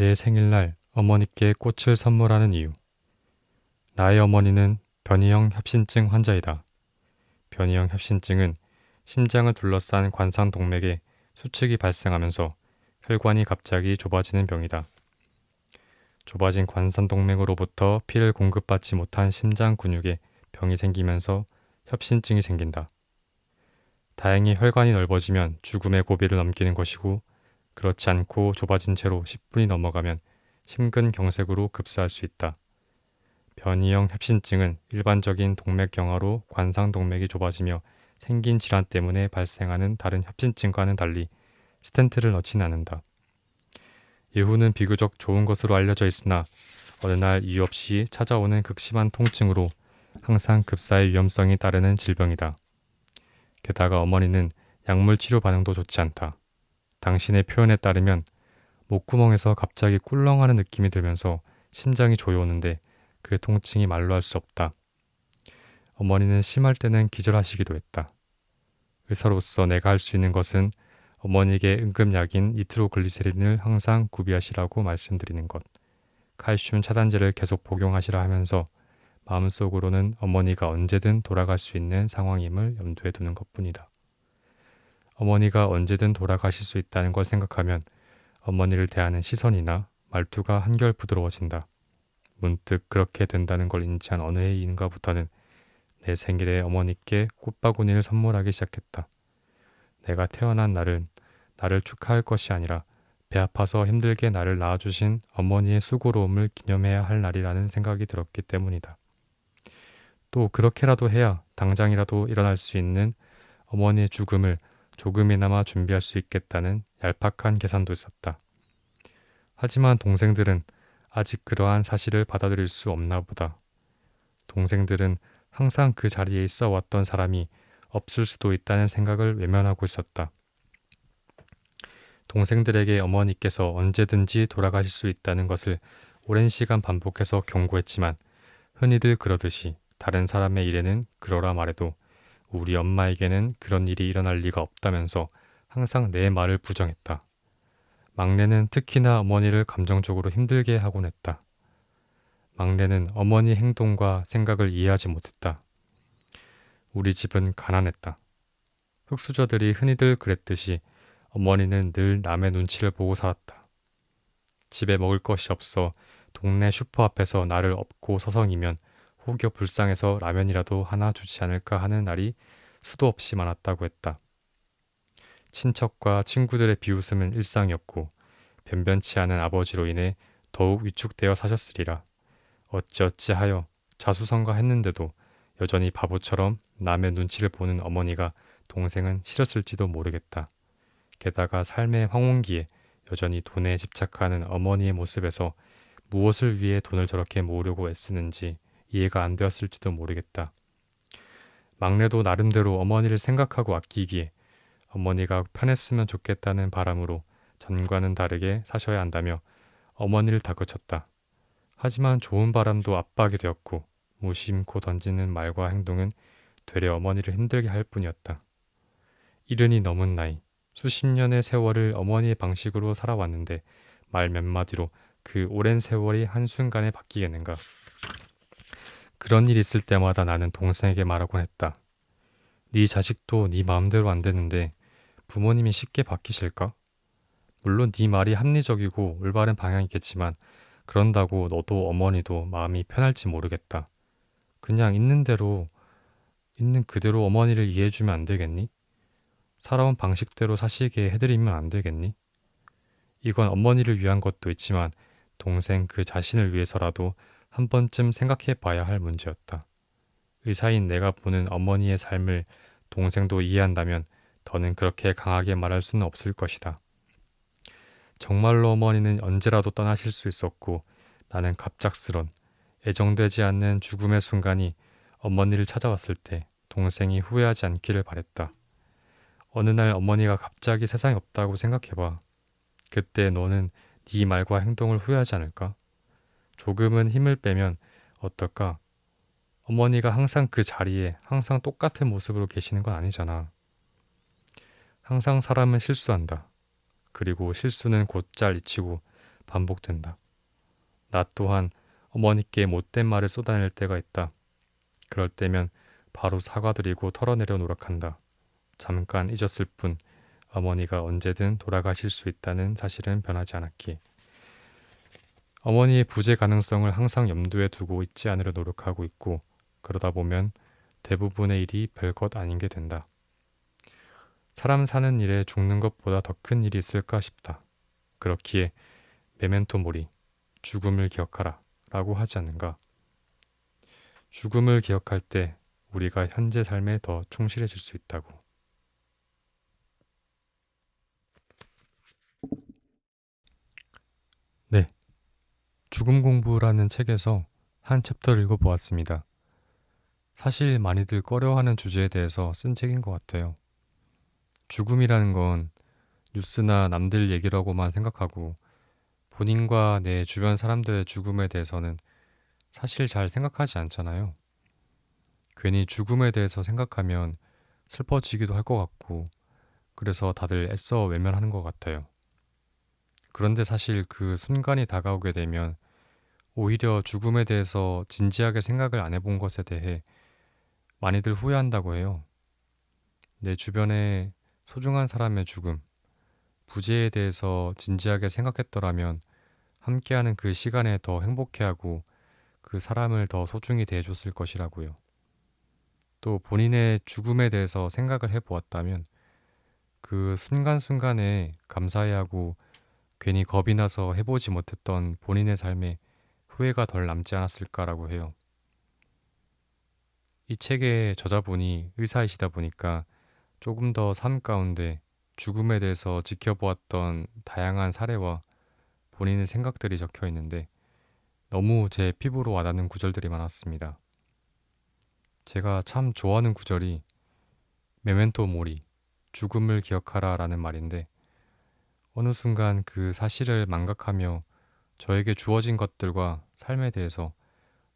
내 생일날 어머니께 꽃을 선물하는 이유. 나의 어머니는 변이형 협신증 환자이다. 변이형 협신증은 심장을 둘러싼 관상동맥에 수축이 발생하면서 혈관이 갑자기 좁아지는 병이다. 좁아진 관상동맥으로부터 피를 공급받지 못한 심장 근육에 병이 생기면서 협신증이 생긴다. 다행히 혈관이 넓어지면 죽음의 고비를 넘기는 것이고, 그렇지 않고 좁아진 채로 10분이 넘어가면 심근경색으로 급사할 수 있다. 변이형 협신증은 일반적인 동맥경화로 관상동맥이 좁아지며 생긴 질환 때문에 발생하는 다른 협신증과는 달리 스텐트를 넣지는 않는다. 이후는 비교적 좋은 것으로 알려져 있으나 어느 날 이유 없이 찾아오는 극심한 통증으로 항상 급사의 위험성이 따르는 질병이다. 게다가 어머니는 약물 치료 반응도 좋지 않다. 당신의 표현에 따르면 목구멍에서 갑자기 꿀렁하는 느낌이 들면서 심장이 조여오는데 그 통증이 말로 할 수 없다. 어머니는 심할 때는 기절하시기도 했다. 의사로서 내가 할 수 있는 것은 어머니에게 응급약인 니트로글리세린을 항상 구비하시라고 말씀드리는 것, 칼슘 차단제를 계속 복용하시라 하면서 마음속으로는 어머니가 언제든 돌아갈 수 있는 상황임을 염두에 두는 것뿐이다. 어머니가 언제든 돌아가실 수 있다는 걸 생각하면 어머니를 대하는 시선이나 말투가 한결 부드러워진다. 문득 그렇게 된다는 걸 인지한 어느 해인가부터는 내 생일에 어머니께 꽃바구니를 선물하기 시작했다. 내가 태어난 날은 나를 축하할 것이 아니라 배 아파서 힘들게 나를 낳아주신 어머니의 수고로움을 기념해야 할 날이라는 생각이 들었기 때문이다. 또 그렇게라도 해야 당장이라도 일어날 수 있는 어머니의 죽음을 조금이나마 준비할 수 있겠다는 얄팍한 계산도 있었다. 하지만 동생들은 아직 그러한 사실을 받아들일 수 없나 보다. 동생들은 항상 그 자리에 있어 왔던 사람이 없을 수도 있다는 생각을 외면하고 있었다. 동생들에게 어머니께서 언제든지 돌아가실 수 있다는 것을 오랜 시간 반복해서 경고했지만 흔히들 그러듯이 다른 사람의 일에는 그러라 말해도 우리 엄마에게는 그런 일이 일어날 리가 없다면서 항상 내 말을 부정했다. 막내는 특히나 어머니를 감정적으로 힘들게 하곤 했다. 막내는 어머니 행동과 생각을 이해하지 못했다. 우리 집은 가난했다. 흙수저들이 흔히들 그랬듯이 어머니는 늘 남의 눈치를 보고 살았다. 집에 먹을 것이 없어 동네 슈퍼 앞에서 나를 업고 서성이면 혹여 불쌍해서 라면이라도 하나 주지 않을까 하는 날이 수도 없이 많았다고 했다. 친척과 친구들의 비웃음은 일상이었고 변변치 않은 아버지로 인해 더욱 위축되어 사셨으리라. 어찌어찌하여 자수성가했는데도 여전히 바보처럼 남의 눈치를 보는 어머니가 동생은 싫었을지도 모르겠다. 게다가 삶의 황혼기에 여전히 돈에 집착하는 어머니의 모습에서 무엇을 위해 돈을 저렇게 모으려고 애쓰는지 이해가 안 되었을지도 모르겠다. 막내도 나름대로 어머니를 생각하고 아끼기에 어머니가 편했으면 좋겠다는 바람으로 전과는 다르게 사셔야 한다며 어머니를 다그쳤다. 하지만 좋은 바람도 압박이 되었고 무심코 던지는 말과 행동은 되려 어머니를 힘들게 할 뿐이었다. 이른이 넘은 나이, 수십 년의 세월을 어머니의 방식으로 살아왔는데 말 몇 마디로 그 오랜 세월이 한순간에 바뀌겠는가. 그런 일 있을 때마다 나는 동생에게 말하곤 했다. 네 자식도 네 마음대로 안 되는데 부모님이 쉽게 바뀌실까? 물론 네 말이 합리적이고 올바른 방향이겠지만 그런다고 너도 어머니도 마음이 편할지 모르겠다. 그냥 있는 대로 있는 그대로 어머니를 이해해주면 안 되겠니? 살아온 방식대로 사시게 해드리면 안 되겠니? 이건 어머니를 위한 것도 있지만 동생 그 자신을 위해서라도 한 번쯤 생각해 봐야 할 문제였다. 의사인 내가 보는 어머니의 삶을 동생도 이해한다면 더는 그렇게 강하게 말할 수는 없을 것이다. 정말로 어머니는 언제라도 떠나실 수 있었고 나는 갑작스런 애정되지 않는 죽음의 순간이 어머니를 찾아왔을 때 동생이 후회하지 않기를 바랬다. 어느 날 어머니가 갑자기 세상에 없다고 생각해봐. 그때 너는 네 말과 행동을 후회하지 않을까? 조금은 힘을 빼면 어떨까? 어머니가 항상 그 자리에 항상 똑같은 모습으로 계시는 건 아니잖아. 항상 사람은 실수한다. 그리고 실수는 곧잘 잊히고 반복된다. 나 또한 어머니께 못된 말을 쏟아낼 때가 있다. 그럴 때면 바로 사과드리고 털어내려 노력한다. 잠깐 잊었을 뿐 어머니가 언제든 돌아가실 수 있다는 사실은 변하지 않았기에. 어머니의 부재 가능성을 항상 염두에 두고 있지 않으려 노력하고 있고 그러다 보면 대부분의 일이 별것 아닌 게 된다. 사람 사는 일에 죽는 것보다 더 큰 일이 있을까 싶다. 그렇기에 메멘토 모리, 죽음을 기억하라 라고 하지 않는가. 죽음을 기억할 때 우리가 현재 삶에 더 충실해질 수 있다고. 네, 죽음 공부라는 책에서 한 챕터를 읽어보았습니다. 사실 많이들 꺼려하는 주제에 대해서 쓴 책인 것 같아요. 죽음이라는 건 뉴스나 남들 얘기라고만 생각하고 본인과 내 주변 사람들의 죽음에 대해서는 사실 잘 생각하지 않잖아요. 괜히 죽음에 대해서 생각하면 슬퍼지기도 할 것 같고 그래서 다들 애써 외면하는 것 같아요. 그런데 사실 그 순간이 다가오게 되면 오히려 죽음에 대해서 진지하게 생각을 안 해본 것에 대해 많이들 후회한다고 해요. 내 주변에 소중한 사람의 죽음, 부재에 대해서 진지하게 생각했더라면 함께하는 그 시간에 더 행복해하고 그 사람을 더 소중히 대해줬을 것이라고요. 또 본인의 죽음에 대해서 생각을 해보았다면 그 순간순간에 감사해하고 괜히 겁이 나서 해보지 못했던 본인의 삶에 후회가 덜 남지 않았을까라고 해요. 이 책의 저자분이 의사이시다 보니까 조금 더 삶 가운데 죽음에 대해서 지켜보았던 다양한 사례와 본인의 생각들이 적혀 있는데 너무 제 피부로 와닿는 구절들이 많았습니다. 제가 참 좋아하는 구절이 메멘토 모리, 죽음을 기억하라 라는 말인데 어느 순간 그 사실을 망각하며 저에게 주어진 것들과 삶에 대해서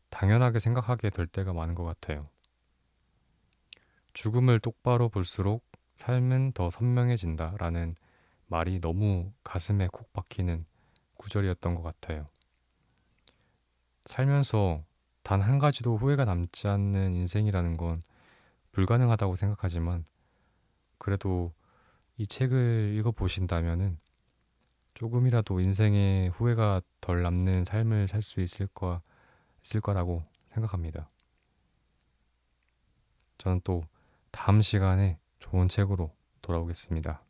당연하게 생각하게 될 때가 많은 것 같아요. 죽음을 똑바로 볼수록 삶은 더 선명해진다 라는 말이 너무 가슴에 콕 박히는 구절이었던 것 같아요. 살면서 단 한 가지도 후회가 남지 않는 인생이라는 건 불가능하다고 생각하지만 그래도 이 책을 읽어보신다면은 조금이라도 인생에 후회가 덜 남는 삶을 살 수 있을 거라고 생각합니다. 저는 또 다음 시간에 좋은 책으로 돌아오겠습니다.